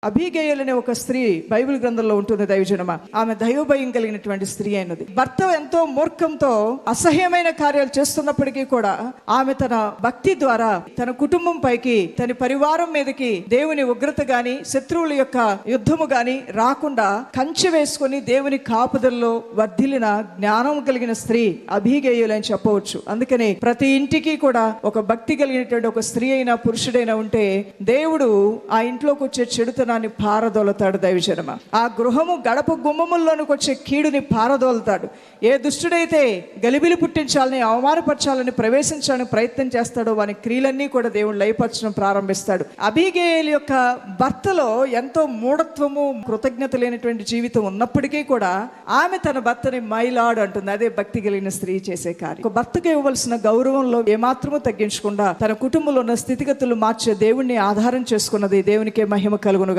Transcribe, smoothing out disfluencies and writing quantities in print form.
అబీగయల్ అనే ఒక స్త్రీ బైబిల్ గ్రంథంలో ఉంటుంది దైవజనమా. ఆమె దైవభయం కలిగినటువంటి స్త్రీ అయినది. భర్త ఎంతో మూర్ఖంతో అసహ్యమైన కార్యాలు చేస్తున్నప్పటికీ కూడా ఆమె తన భక్తి ద్వారా తన కుటుంబం పైకి, తన పరివారం మీదకి దేవుని ఉగ్రత గాని, శత్రువుల యొక్క యుద్ధము గాని రాకుండా కంచె వేసుకుని దేవుని కాపుదల్లో వర్ధిల్లిన జ్ఞానం కలిగిన స్త్రీ అబీగయల్ అని చెప్పవచ్చు. అందుకని ప్రతి ఇంటికి కూడా ఒక భక్తి కలిగినటువంటి ఒక స్త్రీ అయినా పురుషుడైనా ఉంటే దేవుడు ఆ ఇంట్లోకి వచ్చే చెడుతనాన్ని పారదోలతాడు దైవజనమా. ఆ గృహము గడప గుమ్మముల్లోనికి వచ్చే కీడుని పారదోలతాడు. ఏ దుష్టుడైతే గలిబిలి పుట్టించాలని, అవమానపరచాలని, ప్రవేశించాలని ప్రయత్నం చేస్తాడో వాని క్రియలన్నీ కూడా దేవుడు లయపరచడం ప్రారంభిస్తాడు. అబీగయల్ యొక్క భర్తలో ఎంతో మూఢత్వము, కృతజ్ఞత లేనటువంటి జీవితం ఉన్నప్పటికీ కూడా ఆమె తన భర్తని మైలాడ్ అంటుంది. అదే భక్తి కలిగిన స్త్రీ చేసే కార్యం. ఒక భర్తకు ఇవ్వవలసిన గౌరవంలో ఏమాత్రమూ తగ్గించకుండా తన కుటుంబంలో ఉన్న స్థితిగతులు మార్చే దేవుణ్ణి ఆధారం చేసుకున్నది. దేవునికే మహిమ కలుగును.